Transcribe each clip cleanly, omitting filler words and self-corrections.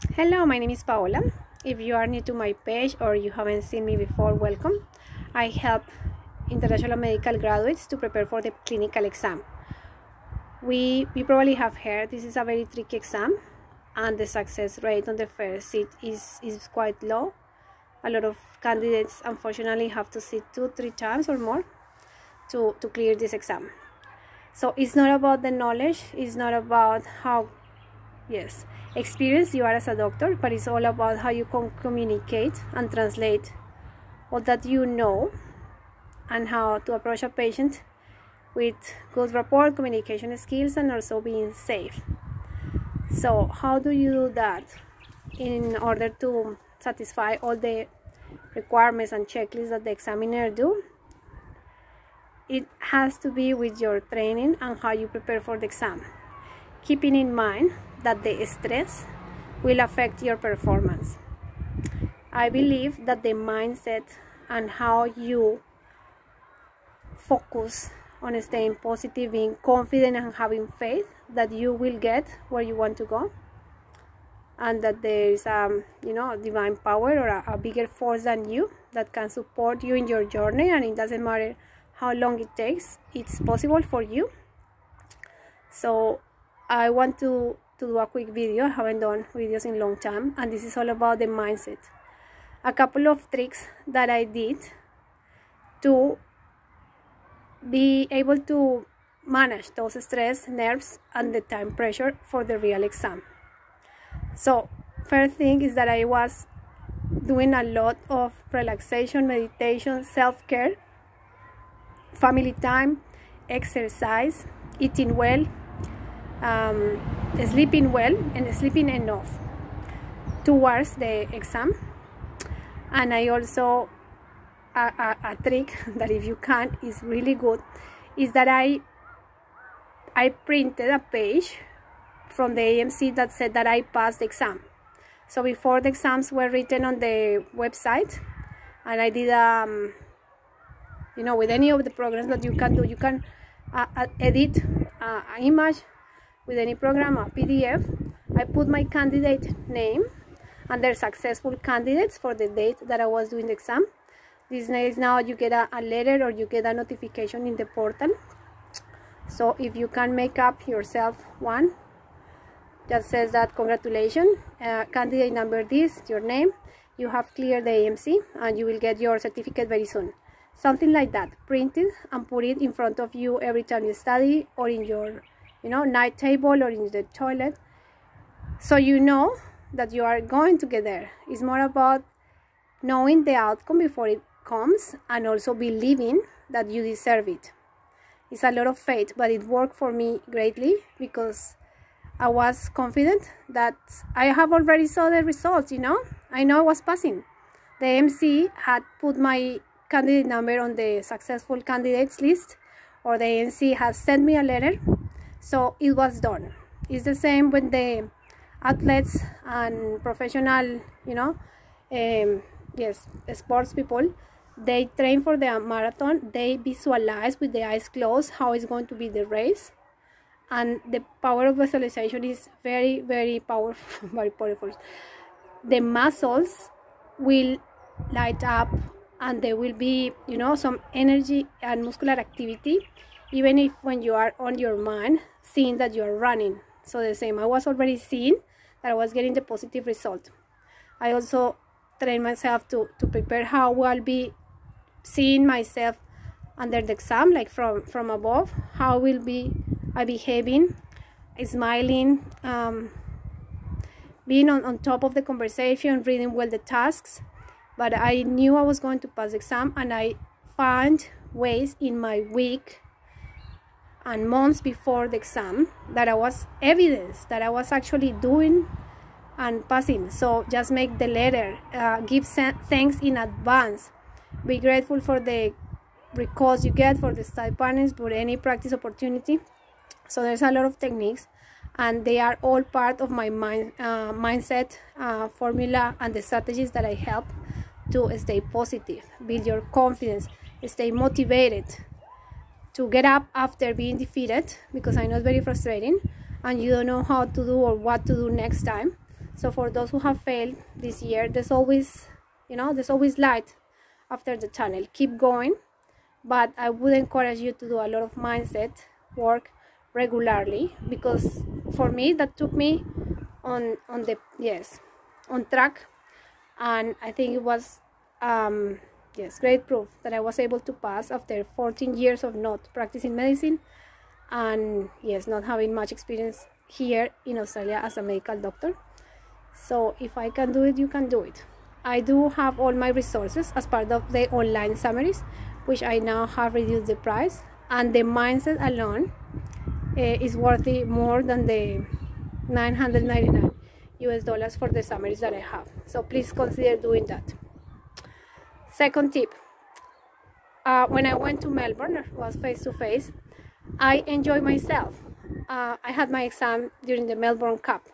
Hello, my name is Paola. If you are new to my page or you haven't seen me before, welcome. I help international medical graduates to prepare for the clinical exam. We probably have heard this is a very tricky exam and the success rate on the first seat is quite low. A lot of candidates unfortunately have to sit 2-3 times or more to clear this exam. So it's not about the knowledge, it's not about how experience you are as a doctor, but it's all about how you can communicate and translate all that you know and how to approach a patient with good rapport, communication skills, and also being safe. So how do you do that in order to satisfy all the requirements and checklists that the examiner do? It has to be with your training and how you prepare for the exam, keeping in mind that the stress will affect your performance. I believe that the mindset and how you focus on staying positive, being confident, and having faith that you will get where you want to go, and that there is a divine power or a bigger force than you that can support you in your journey, and it doesn't matter how long it takes, it's possible for you. So I want to do a quick video. I haven't done videos in a long time, and this is all about the mindset. A couple of tricks that I did to be able to manage those stress, nerves, and the time pressure for the real exam. So first thing is that I was doing a lot of relaxation, meditation, self-care, family time, exercise, eating well, sleeping well, and sleeping enough towards the exam. And I also a trick that, if you can, is really good, is that I printed a page from the AMC that said that I passed the exam. So before the exams were written on the website, and I did with any of the programs that you can do, you can edit an image with any program, a PDF. I put my candidate name and their successful candidates for the date that I was doing the exam. These days now you get a letter or you get a notification in the portal. So if you can make up yourself one that says that congratulations, candidate number this, your name, you have cleared the AMC and you will get your certificate very soon. Something like that. Print it and put it in front of you every time you study, or in your night table, or in the toilet, so you know that you are going to get there. It's more about knowing the outcome before it comes, and also believing that you deserve it. It's a lot of faith, but it worked for me greatly because I was confident that I have already saw the results. I know I was passing. The AMC had put my candidate number on the successful candidates list, or the AMC has sent me a letter, so it was done. It's the same with the athletes and professional sports people. They train for the marathon, they visualize with the eyes closed how it's going to be the race, and the power of visualization is very, very powerful. Very powerful. The muscles will light up, and there will be some energy and muscular activity, even if when you are on your mind seeing that you are running. So the same, I was already seeing that I was getting the positive result. I also trained myself to prepare how I'll be seeing myself under the exam, like from above, how will be I behaving, smiling, being on top of the conversation, reading well the tasks. But I knew I was going to pass the exam, and I found ways in my week and months before the exam that I was evidence that I was actually doing and passing. So just make the letter, give thanks in advance, be grateful for the recalls you get, for the study partners, for any practice opportunity. So there's a lot of techniques, and they are all part of my mindset formula and the strategies that I help to stay positive, build your confidence, stay motivated, to get up after being defeated, because I know it's very frustrating and you don't know how to do or what to do next time. So for those who have failed this year, there's always, there's always light after the tunnel. Keep going, but I would encourage you to do a lot of mindset work regularly, because for me that took me on track, and I think it was great proof that I was able to pass after 14 years of not practicing medicine, and not having much experience here in Australia as a medical doctor. So if I can do it, you can do it. I do have all my resources as part of the online summaries, which I now have reduced the price, and the mindset alone is worthy more than the $999 US for the summaries that I have. So please consider doing that. Second tip, when I went to Melbourne, it was face-to-face, I enjoyed myself. I had my exam during the Melbourne Cup.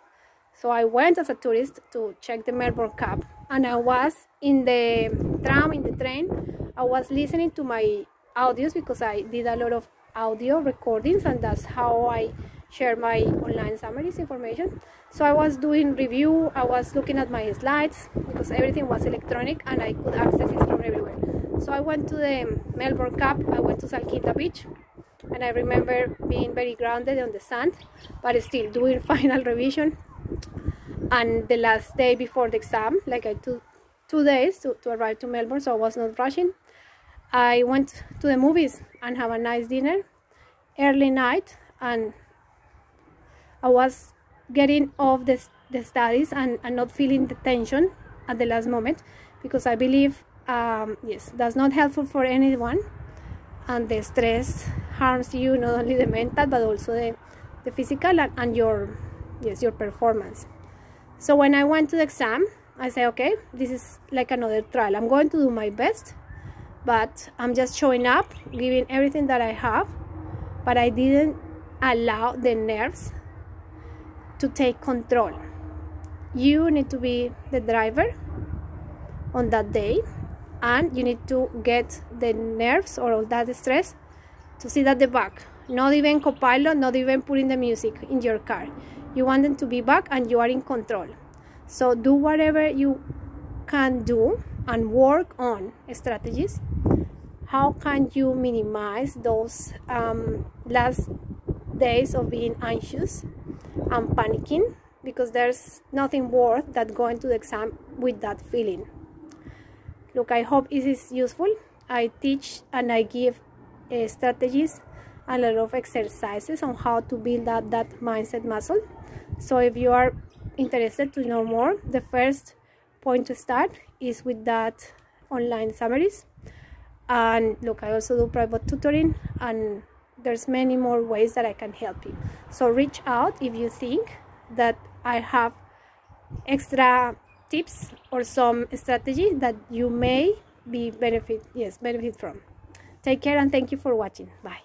So I went as a tourist to check the Melbourne Cup, and I was in the tram, in the train, I was listening to my audios, because I did a lot of audio recordings, and that's how I share my online summaries information. So I was doing review, I was looking at my slides, because everything was electronic and I could access it from everywhere. So I went to the Melbourne Cup, I went to Salkinta Beach, and I remember being very grounded on the sand, but still doing final revision. And the last day before the exam, like I took 2 days to arrive to Melbourne, so I was not rushing. I went to the movies and have a nice dinner, early night, and I was getting off the studies and not feeling the tension at the last moment, because I believe that's not helpful for anyone, and the stress harms you, not only the mental but also the physical and your performance. So when I went to the exam, I said, okay, this is like another trial. I'm going to do my best, but I'm just showing up, giving everything that I have, but I didn't allow the nerves to take control. You need to be the driver on that day, and you need to get the nerves or all that stress to sit at the back, not even co-pilot, not even putting the music in your car. You want them to be back and you are in control. So do whatever you can do and work on strategies. How can you minimize those last days of being anxious and panicking? Because there's nothing worse than going to the exam with that feeling. Look, I hope this is useful. I teach and I give strategies and a lot of exercises on how to build up that mindset muscle. So if you are interested to know more, the first point to start is with that online summaries. And look, I also do private tutoring, and there's many more ways that I can help you. So reach out if you think that I have extra tips or some strategy that you may be benefit from. Take care, and thank you for watching. Bye.